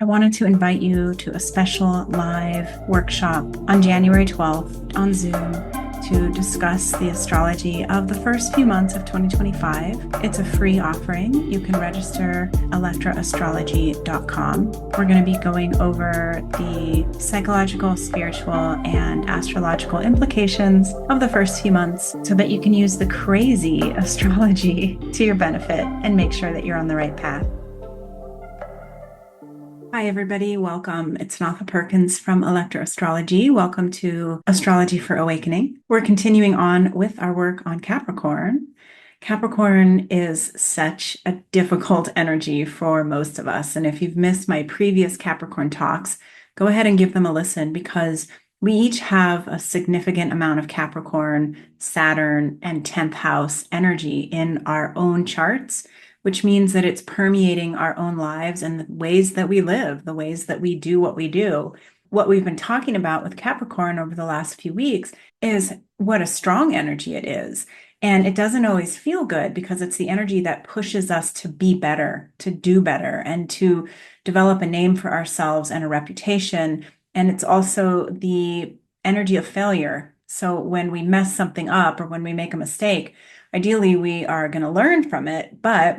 I wanted to invite you to a special live workshop on January 12th on Zoom to discuss the astrology of the first few months of 2025. It's a free offering. You can register electraastrology.com. We're going to be going over the psychological, spiritual, and astrological implications of the first few months so that you can use the crazy astrology to your benefit and make sure that you're on the right path. Hi, everybody. Welcome. It's Natha Perkins from Electro Astrology. Welcome to Astrology for Awakening. We're continuing on with our work on Capricorn. Capricorn is such a difficult energy for most of us. And if you've missed my previous Capricorn talks, go ahead and give them a listen because we each have a significant amount of Capricorn, Saturn, and 10th house energy in our own charts, which means that it's permeating our own lives and the ways that we live, the ways that we do what we do. What we've been talking about with Capricorn over the last few weeks is what a strong energy it is. And it doesn't always feel good because it's the energy that pushes us to be better, to do better, and to develop a name for ourselves and a reputation. And it's also the energy of failure. So when we mess something up or when we make a mistake, ideally, we are going to learn from it, but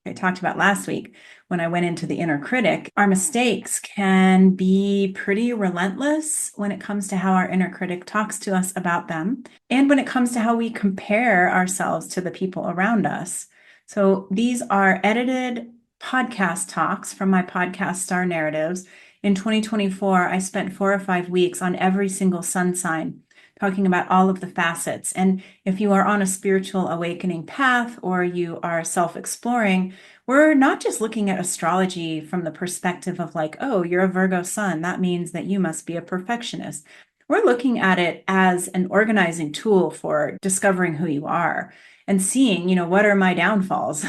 I talked about last week when I went into the inner critic, our mistakes can be pretty relentless when it comes to how our inner critic talks to us about them, and when it comes to how we compare ourselves to the people around us. So these are edited podcast talks from my podcast Star Narratives. In 2024, I spent 4 or 5 weeks on every single sun sign, talking about all of the facets. And if you are on a spiritual awakening path or you are self-exploring, we're not just looking at astrology from the perspective of like, oh, you're a Virgo sun. That means that you must be a perfectionist. We're looking at it as an organizing tool for discovering who you are and seeing, what are my downfalls?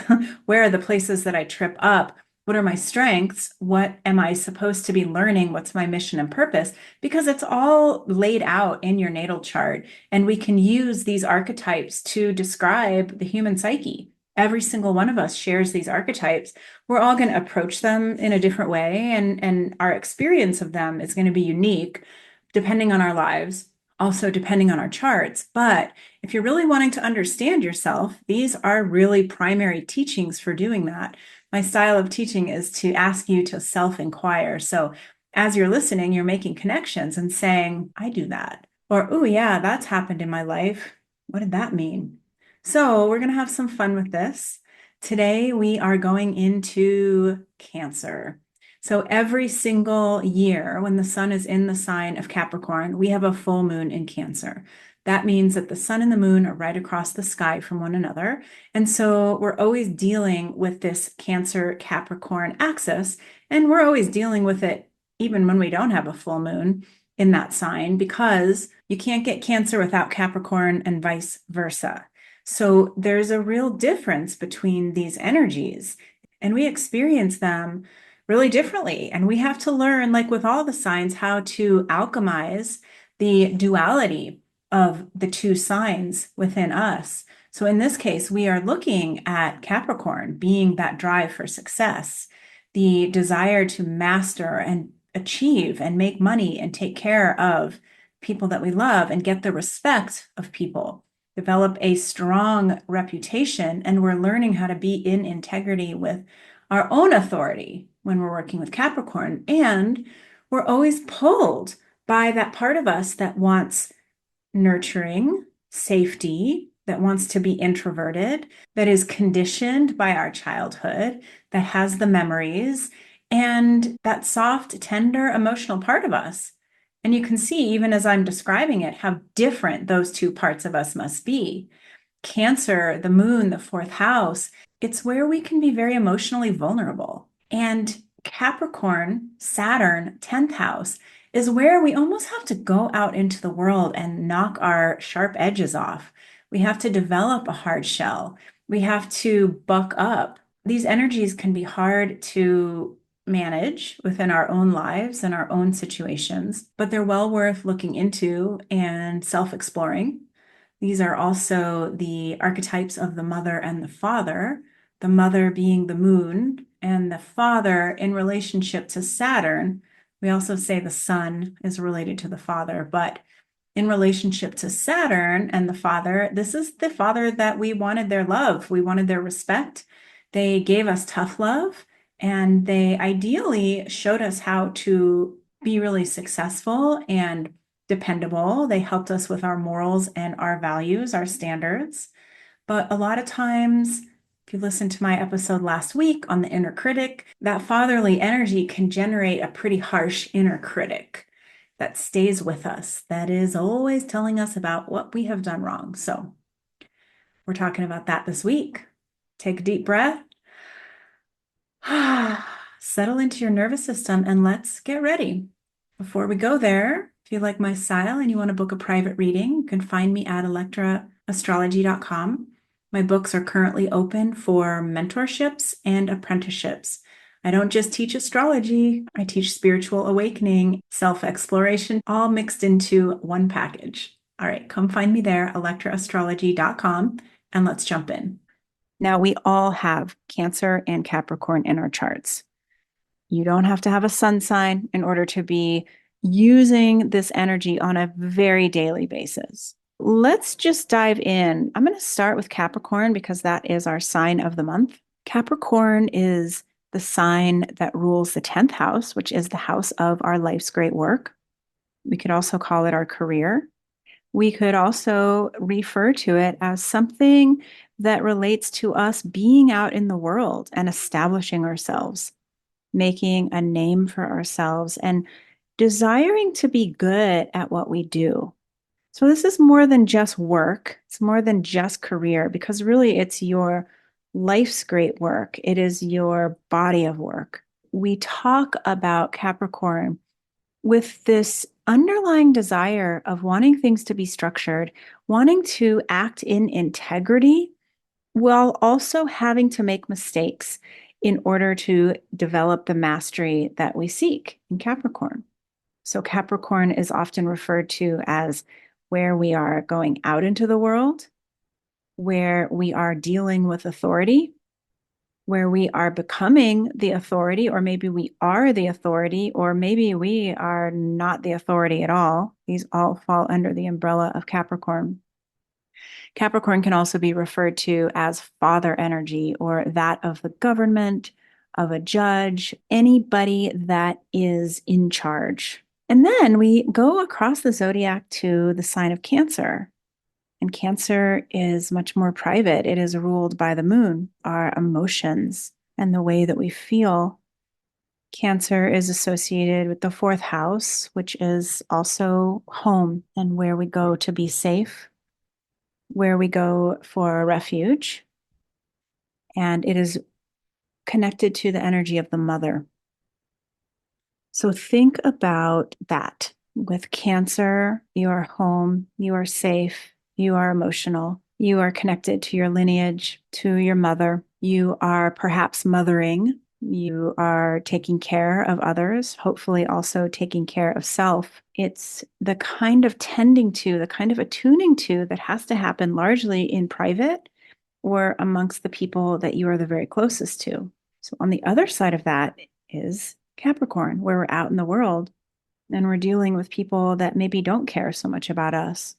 Where are the places that I trip up? What are my strengths? What am I supposed to be learning? What's my mission and purpose? Because it's all laid out in your natal chart. And we can use these archetypes to describe the human psyche. Every single one of us shares these archetypes. We're all going to approach them in a different way. And our experience of them is going to be unique depending on our lives, also depending on our charts. But if you're really wanting to understand yourself, these are really primary teachings for doing that. My style of teaching is to ask you to self-inquire. So as you're listening, you're making connections and saying, I do that. Or, oh yeah, that's happened in my life. What did that mean? So we're going to have some fun with this. Today, we are going into Cancer. So every single year when the sun is in the sign of Capricorn, we have a full moon in Cancer. That means that the sun and the moon are right across the sky from one another. And so we're always dealing with this Cancer Capricorn axis, and we're always dealing with it even when we don't have a full moon in that sign, because you can't get Cancer without Capricorn and vice versa. So there's a real difference between these energies, and we experience them really differently. And we have to learn, like with all the signs, how to alchemize the duality of the two signs within us. So in this case, we are looking at Capricorn being that drive for success, the desire to master and achieve and make money and take care of people that we love and get the respect of people, develop a strong reputation. And we're learning how to be in integrity with our own authority when we're working with Capricorn. And we're always pulled by that part of us that wants nurturing, safety, that wants to be introverted, that is conditioned by our childhood, that has the memories, and that soft, tender, emotional part of us. And you can see, even as I'm describing it, how different those two parts of us must be. Cancer, the moon, the fourth house, it's where we can be very emotionally vulnerable. And Capricorn, Saturn, 10th house, is where we almost have to go out into the world and knock our sharp edges off. We have to develop a hard shell. We have to buck up. These energies can be hard to manage within our own lives and our own situations, but they're well worth looking into and self-exploring. These are also the archetypes of the mother and the father, the mother being the moon, and the father in relationship to Saturn. We also say the sun is related to the father, but in relationship to Saturn and the father, this is the father that we wanted their love. We wanted their respect. They gave us tough love, and they ideally showed us how to be really successful and dependable. They helped us with our morals and our values, our standards. But a lot of times, if you listen to my episode last week on the inner critic, that fatherly energy can generate a pretty harsh inner critic that stays with us, that is always telling us about what we have done wrong. So we're talking about that this week. Take a deep breath, settle into your nervous system, and let's get ready. Before we go there, if you like my style and you want to book a private reading, you can find me at electraastrology.com. My books are currently open for mentorships and apprenticeships. I don't just teach astrology, I teach spiritual awakening, self-exploration, all mixed into one package. All right, come find me there, electraastrology.com, and let's jump in. Now, we all have Cancer and Capricorn in our charts. You don't have to have a sun sign in order to be using this energy on a very daily basis. Let's just dive in. I'm going to start with Capricorn because that is our sign of the month. Capricorn is the sign that rules the 10th house, which is the house of our life's great work. We could also call it our career. We could also refer to it as something that relates to us being out in the world and establishing ourselves, making a name for ourselves, and desiring to be good at what we do. So this is more than just work. It's more than just career, because really it's your life's great work. It is your body of work. We talk about Capricorn with this underlying desire of wanting things to be structured, wanting to act in integrity, while also having to make mistakes in order to develop the mastery that we seek in Capricorn. So Capricorn is often referred to as where we are going out into the world, where we are dealing with authority, where we are becoming the authority, or maybe we are the authority, or maybe we are not the authority at all. These all fall under the umbrella of Capricorn. Capricorn can also be referred to as father energy, or that of the government, of a judge, anybody that is in charge. And then we go across the zodiac to the sign of Cancer. And Cancer is much more private. It is ruled by the moon, our emotions, and the way that we feel. Cancer is associated with the 4th house, which is also home and where we go to be safe, where we go for refuge. And it is connected to the energy of the mother. So think about that. With Cancer, you are home, you are safe, you are emotional, you are connected to your lineage, to your mother. You are perhaps mothering. You are taking care of others, hopefully also taking care of self. It's the kind of tending to, the kind of attuning to that has to happen largely in private or amongst the people that you are the very closest to. So on the other side of that is Capricorn, where we're out in the world and we're dealing with people that maybe don't care so much about us,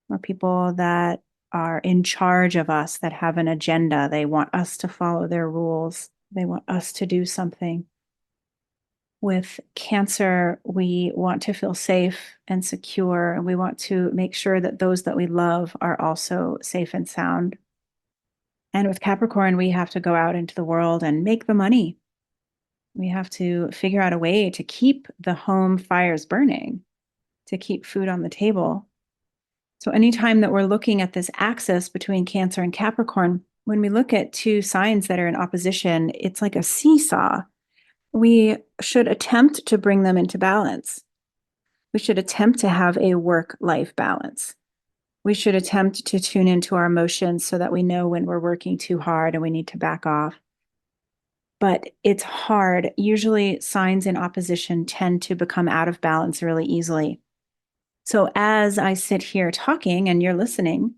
or people that are in charge of us, that have an agenda. They want us to follow their rules. They want us to do something. With Cancer, we want to feel safe and secure, and we want to make sure that those that we love are also safe and sound. And with Capricorn, we have to go out into the world and make the money. We have to figure out a way to keep the home fires burning, to keep food on the table. So anytime that we're looking at this axis between Cancer and Capricorn, when we look at two signs that are in opposition, it's like a seesaw. We should attempt to bring them into balance. We should attempt to have a work-life balance. We should attempt to tune into our emotions so that we know when we're working too hard and we need to back off. But it's hard. Usually signs in opposition tend to become out of balance really easily. So as I sit here talking and you're listening,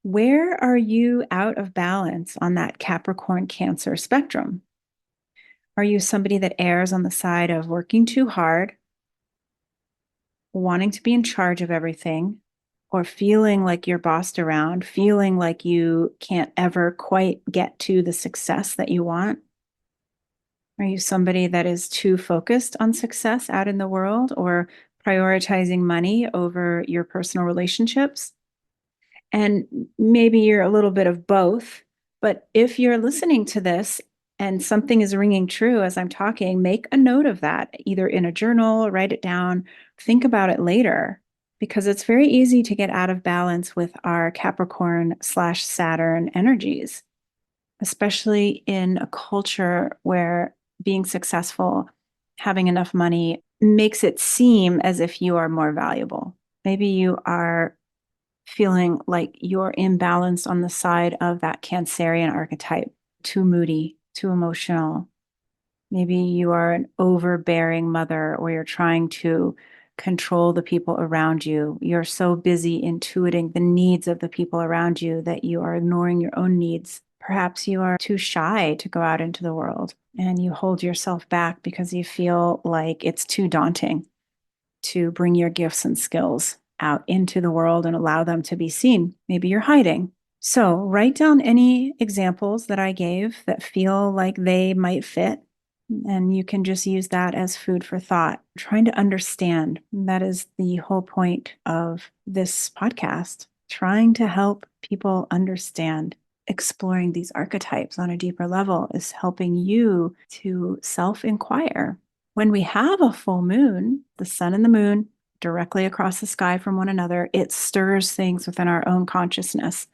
Where are you out of balance on that Capricorn Cancer spectrum? Are you somebody that errs on the side of working too hard, wanting to be in charge of everything, or feeling like you're bossed around, feeling like you can't ever quite get to the success that you want? Are you somebody that is too focused on success out in the world or prioritizing money over your personal relationships? And maybe you're a little bit of both. But if you're listening to this and something is ringing true as I'm talking, make a note of that, either in a journal, write it down, think about it later, because it's very easy to get out of balance with our Capricorn/Saturn energies, especially in a culture where being successful, having enough money makes it seem as if you are more valuable. Maybe you are feeling like you're imbalanced on the side of that Cancerian archetype, too moody, too emotional. Maybe you are an overbearing mother, or you're trying to control the people around you. You're so busy intuiting the needs of the people around you that you are ignoring your own needs. Perhaps you are too shy to go out into the world and you hold yourself back because you feel like it's too daunting to bring your gifts and skills out into the world and allow them to be seen. Maybe you're hiding. So write down any examples that I gave that feel like they might fit. And you can just use that as food for thought, trying to understand. That is the whole point of this podcast, trying to help people understand. Exploring these archetypes on a deeper level is helping you to self-inquire. When we have a full moon, the sun and the moon directly across the sky from one another, it stirs things within our own consciousness.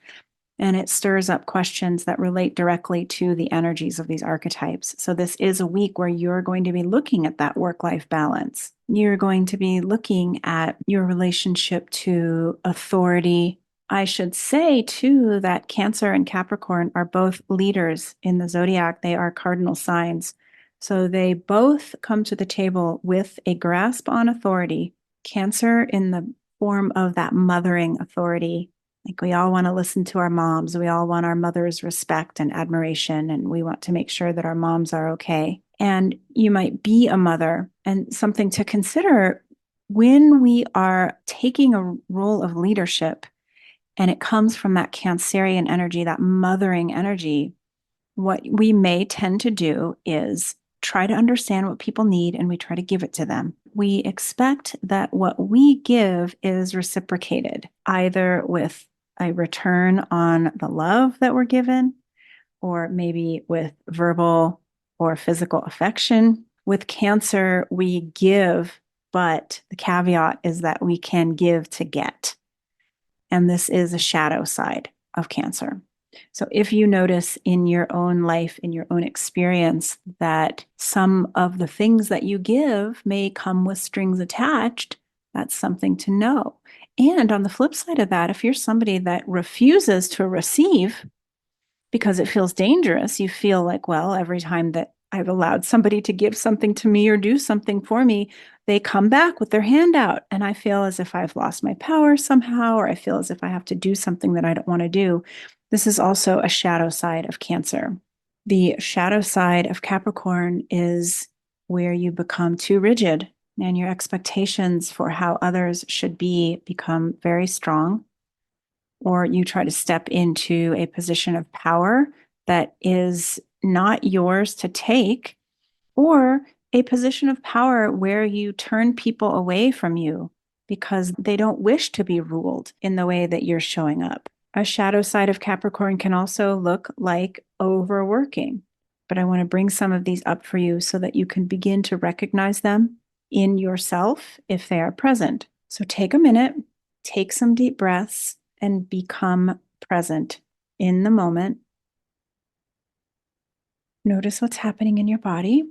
And it stirs up questions that relate directly to the energies of these archetypes. So this is a week where you're going to be looking at that work-life balance. You're going to be looking at your relationship to authority. I should say, too, that Cancer and Capricorn are both leaders in the zodiac. They are cardinal signs. So they both come to the table with a grasp on authority. Cancer in the form of that mothering authority. Like, we all want to listen to our moms. We all want our mothers' respect and admiration, and we want to make sure that our moms are okay. And you might be a mother, and something to consider when we are taking a role of leadership and it comes from that Cancerian energy, that mothering energy, what we may tend to do is try to understand what people need and we try to give it to them. We expect that what we give is reciprocated, either with a return on the love that we're given, or maybe with verbal or physical affection. With Cancer, we give, but the caveat is that we can give to get. And this is a shadow side of Cancer. So if you notice in your own life, in your own experience, that some of the things that you give may come with strings attached, that's something to know. And on the flip side of that, if you're somebody that refuses to receive because it feels dangerous, you feel like, well, every time that I've allowed somebody to give something to me or do something for me, they come back with their hand out. And I feel as if I've lost my power somehow, or I feel as if I have to do something that I don't want to do. This is also a shadow side of Cancer. The shadow side of Capricorn is where you become too rigid and your expectations for how others should be become very strong, or you try to step into a position of power that is not yours to take, or a position of power where you turn people away from you because they don't wish to be ruled in the way that you're showing up. A shadow side of Capricorn can also look like overworking, but I want to bring some of these up for you so that you can begin to recognize them in yourself if they are present. So take a minute, take some deep breaths, and become present in the moment. Notice what's happening in your body.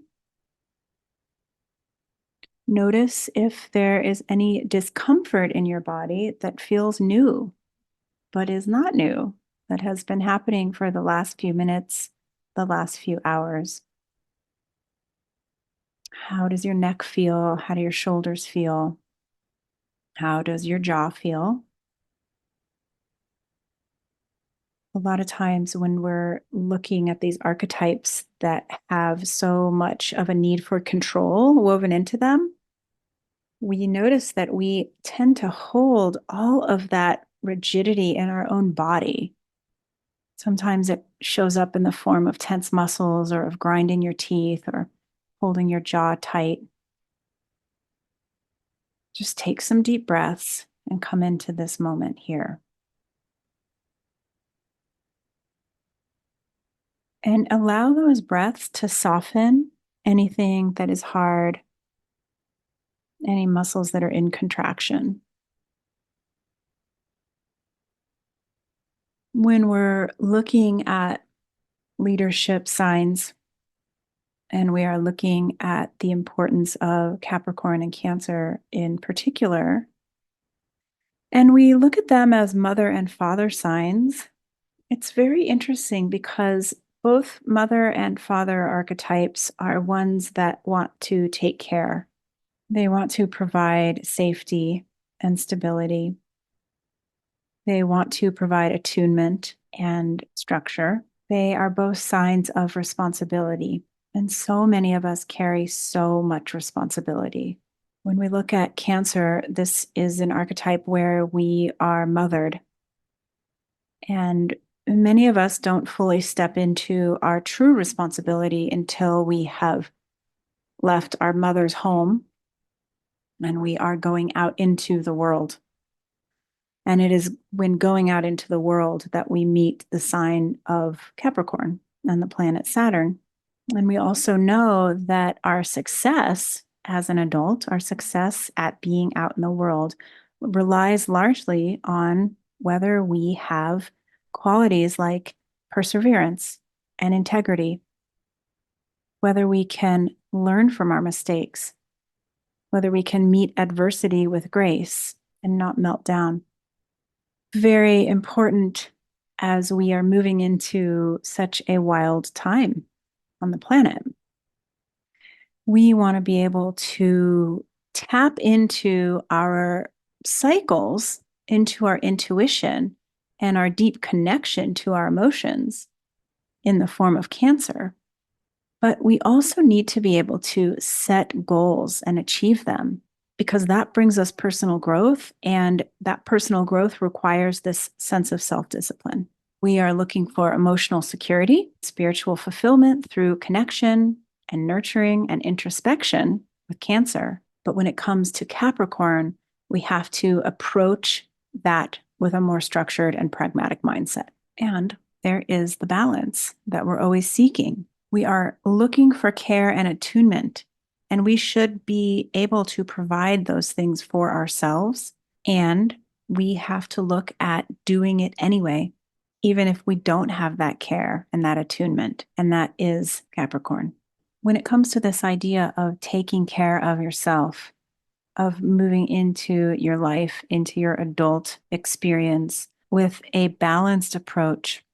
Notice if there is any discomfort in your body that feels new, but is not new, that has been happening for the last few minutes, the last few hours. How does your neck feel? How do your shoulders feel? How does your jaw feel? A lot of times when we're looking at these archetypes that have so much of a need for control woven into them, we notice that we tend to hold all of that rigidity in our own body. Sometimes it shows up in the form of tense muscles or of grinding your teeth or holding your jaw tight. Just take some deep breaths and come into this moment here. And allow those breaths to soften anything that is hard, any muscles that are in contraction. When we're looking at leadership signs and we are looking at the importance of Capricorn and Cancer in particular, and we look at them as mother and father signs, it's very interesting because both mother and father archetypes are ones that want to take care. They want to provide safety and stability. They want to provide attunement and structure. They are both signs of responsibility. And so many of us carry so much responsibility. When we look at Cancer, this is an archetype where we are mothered. And many of us don't fully step into our true responsibility until we have left our mother's home and we are going out into the world. And it is when going out into the world that we meet the sign of Capricorn and the planet Saturn. And we also know that our success as an adult, our success at being out in the world, relies largely on whether we have qualities like perseverance and integrity, whether we can learn from our mistakes, whether we can meet adversity with grace and not melt down. Very important as we are moving into such a wild time on the planet. We want to be able to tap into our cycles, into our intuition, and our deep connection to our emotions in the form of Cancer. But we also need to be able to set goals and achieve them because that brings us personal growth, and that personal growth requires this sense of self-discipline. We are looking for emotional security, spiritual fulfillment through connection and nurturing and introspection with Cancer. But when it comes to Capricorn, we have to approach that with a more structured and pragmatic mindset. And there is the balance that we're always seeking. We are looking for care and attunement, and we should be able to provide those things for ourselves. And we have to look at doing it anyway, even if we don't have that care and that attunement. And that is Capricorn. When it comes to this idea of taking care of yourself, of moving into your life, into your adult experience with a balanced approach,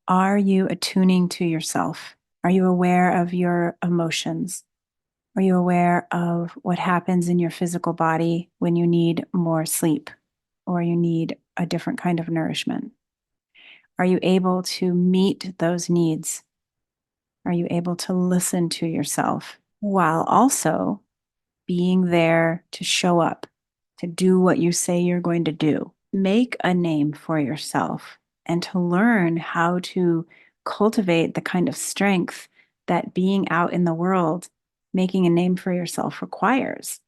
are you attuning to yourself? Are you aware of your emotions? Are you aware of what happens in your physical body when you need more sleep or you need a different kind of nourishment? Are you able to meet those needs? Are you able to listen to yourself while also being there to show up, to do what you say you're going to do? Make a name for yourself and to learn how to cultivate the kind of strength that being out in the world, making a name for yourself requires.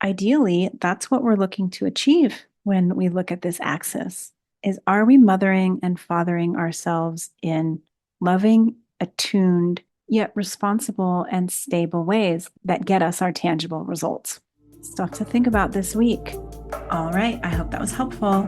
Ideally, that's what we're looking to achieve when we look at this axis, is are we mothering and fathering ourselves in loving, attuned, yet responsible and stable ways that get us our tangible results? Stuff to think about this week. All right, I hope that was helpful.